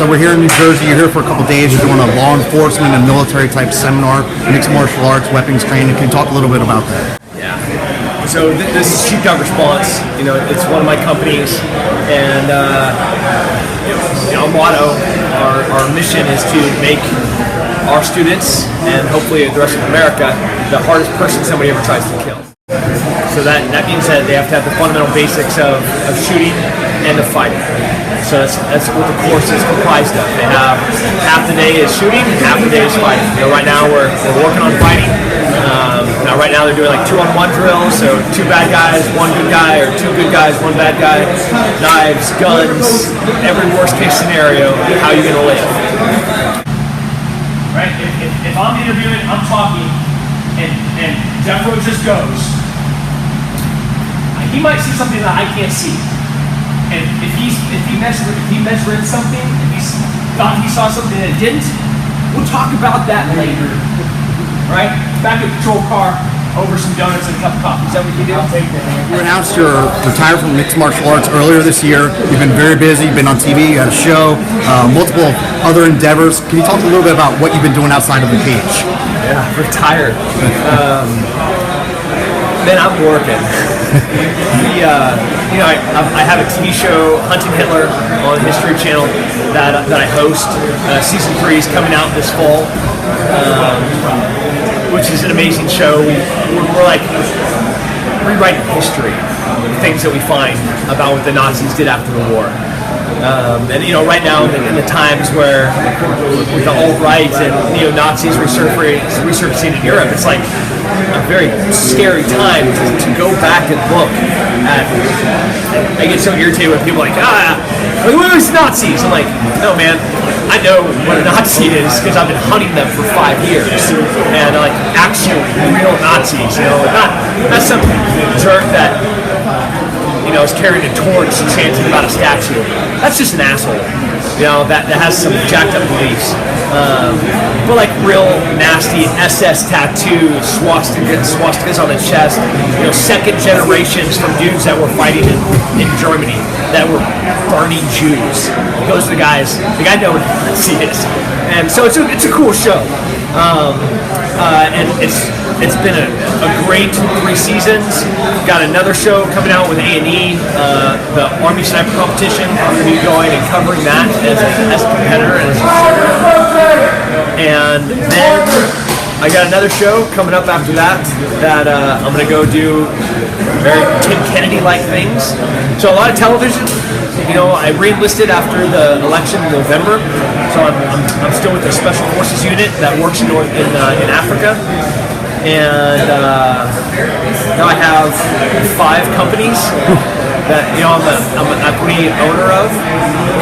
So we're here in New Jersey. You're here for a couple days. You're doing a law enforcement and military type seminar, mixed martial arts, weapons training. Can you talk a little bit about that? Yeah. So this is Sheepdog Response. You know, it's one of my companies, and our motto, our mission is to make our students and hopefully the rest of America the hardest person somebody ever tries to kill. So that means that they have to have the fundamental basics of shooting and of fighting. So that's what the course is comprised of. They have half the day is shooting, half the day is fighting. You know, right now we're working on fighting. Now right now they're doing like 2-on-1 drills, so 2 bad guys, 1 good guy, or 2 good guys, 1 bad guy, knives, guns, every worst case scenario, how you're gonna live. Right? If I'm interviewing, I'm talking, and Jeff Rowe just goes, he might see something that I can't see. And if he measured something, if he thought he saw something that it didn't, we'll talk about that later. Right? Back at the patrol car, over some donuts and a cup of coffee. Is that what you do? I'll take that. You announced you're retired from mixed martial arts earlier this year. You've been very busy. You've been on TV. You had a show, multiple other endeavors. Can you talk a little bit about what you've been doing outside of the cage? Yeah, retired. Man, I'm working. I have a TV show, Hunting Hitler, on the History Channel that I host. Season 3 is coming out this fall, which is an amazing show. We're like rewriting history, things that we find about what the Nazis did after the war. And right now in the times where with the alt-right and neo-Nazis resurfacing in Europe, it's like a very scary time to go back and look at. I get so irritated when people are like, what was Nazis? I'm like, no man, I know what a Nazi is because I've been hunting them for 5 years, and like actual real Nazis, not some jerk that is carrying a torch chanting about a statue. That's just an asshole, that has some jacked up beliefs. But like real nasty SS tattoos, swastikas on the chest, second generations from dudes that were fighting in Germany, that were burning Jews. Those are the guys. The guy know what a Nazi is. And so it's a cool show. And it's been a great 3 seasons. Got another show coming out with A&E, the Army Sniper Competition. I'm going to be going and covering that as a competitor and as a shooter. And then I got another show coming up after that I'm going to go do very Tim Kennedy-like things. So a lot of television. I re-enlisted after the election in November, so I'm still with the Special Forces unit that works in Africa, and now I have 5 companies that I'm an equity owner of,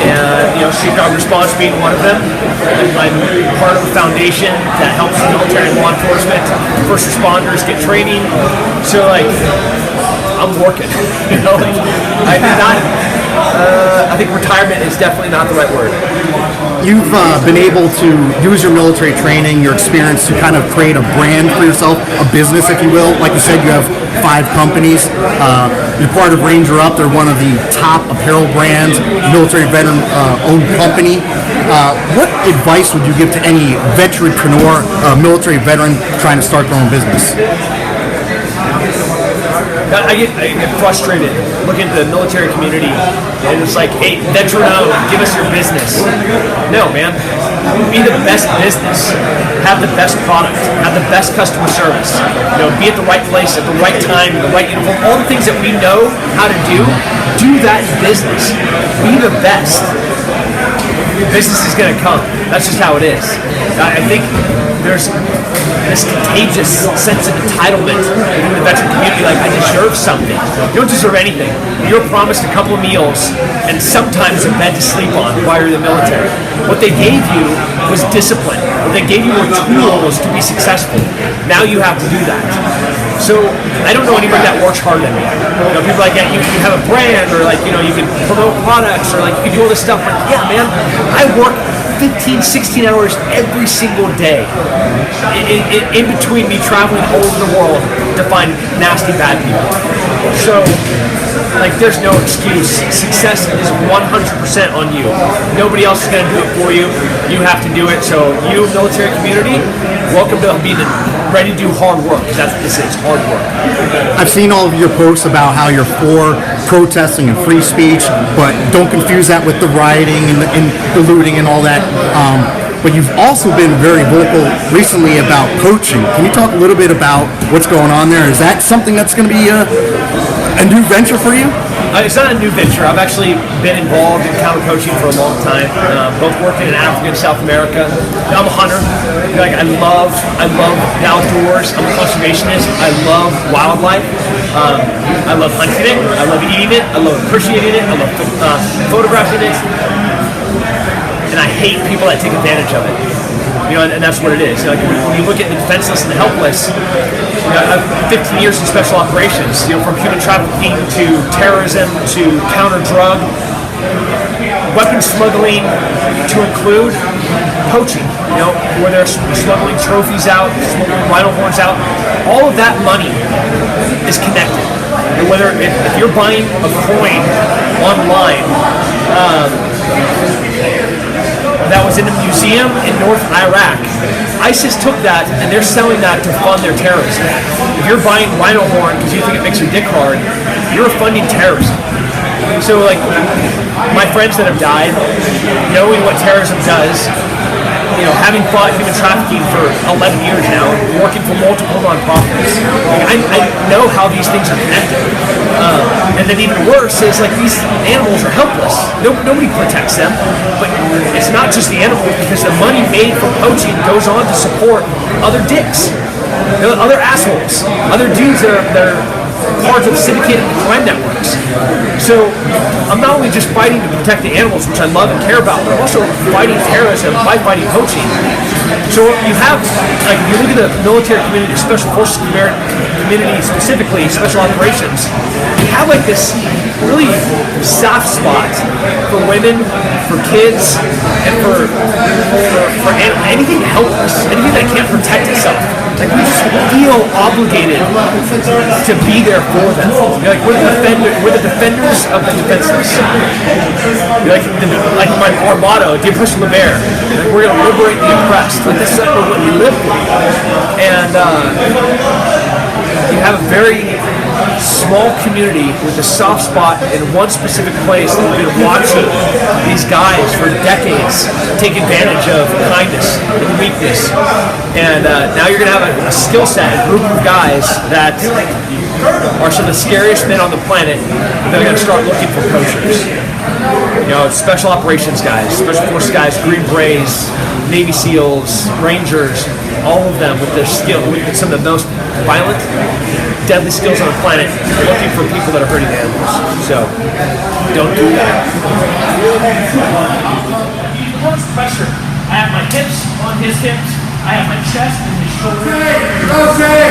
and Sheepdog Response being one of them. I'm part of a foundation that helps military and law enforcement, first responders get training. So I'm working. I think retirement is definitely not the right word. You've been able to use your military training, your experience to kind of create a brand for yourself, a business, if you will. Like you said, you have 5 companies. You're part of Ranger Up. They're one of the top apparel brands, military veteran owned company. What advice would you give to any vetrepreneur, military veteran trying to start their own business? I get frustrated looking at the military community, and it's like, hey, veteran owned, give us your business. No, man. Be the best business. Have the best product. Have the best customer service. Be at the right place at the right time, the right uniform. All the things that we know how to do that in business. Be the best. Business is going to come. That's just how it is. I think there's this contagious sense of entitlement in the veteran community, like I deserve something. You don't deserve anything. You're promised a couple of meals and sometimes a bed to sleep on while you're in the military. What they gave you was discipline. What they gave you were tools to be successful. Now you have to do that. So I don't know anybody that works harder than me. People like, yeah, you have a brand, or you can promote products, or you can do all this stuff. Like, yeah, man, I work 15, 16 hours every single day in between me traveling all over the world to find nasty bad people. So like there's no excuse. Success is 100% on you. Nobody else is going to do it for you. You have to do it. So you, military community, welcome to being ready to do hard work, because that's what this is, hard work. I've seen all of your posts about how you're for protesting and free speech, but don't confuse that with the rioting and the looting and all that. But you've also been very vocal recently about poaching. Can you talk a little bit about what's going on there? Is that something that's going to be a new venture for you? It's not a new venture. I've actually been involved in counter poaching for a long time, both working in Africa and South America. I'm a hunter. Like I love the outdoors. I'm a conservationist. I love wildlife. I love hunting it. I love eating it. I love appreciating it. I love photographing it. And I hate people that take advantage of it. And that's what it is. Like when you look at the defenseless and the helpless, I've 15 years in special operations. From human trafficking to terrorism to counter drug, weapons smuggling, to include poaching. Where they're smuggling trophies out, smuggling rhino horns out. All of that money is connected. And whether if you're buying a coin online. That was in a museum in North Iraq. ISIS took that and they're selling that to fund their terrorism. If you're buying rhino horn because you think it makes your dick hard, you're funding terrorism. So like my friends that have died, knowing what terrorism does, having fought human trafficking for 11 years now, working for multiple nonprofits, I know how these things are connected. And then even worse is like these animals are helpless. Nobody protects them. But it's not just the animals, because the money made from poaching goes on to support other dicks, other assholes, other dudes that are parts of syndicated crime networks. So I'm not only just fighting to protect the animals, which I love and care about, but I'm also fighting terrorism by fighting poaching. So you have, like, you look at the military community, special forces community specifically, special operations, you have like this really soft spot for women, for kids, and for anything helpless, anything that can't protect itself. Like we just feel obligated to be there for them. We're the defenders of the defenseless. Like our motto, "De Push Libere." We're going to liberate the oppressed. Like that's what we live for. And you have a very small community with a soft spot in one specific place that have been watching these guys for decades take advantage of kindness and weakness. And now you're going to have a skill set, a group of guys that are some of the scariest men on the planet. They're going to start looking for poachers. Special operations guys, special forces guys, Green Berets, Navy SEALs, Rangers, all of them with their skill, with some of the most violent, deadly skills on the planet, looking for people that are hurting animals. So, don't do that. He works pressure. I have my hips on his hips. I have my chest and his shoulders. Okay.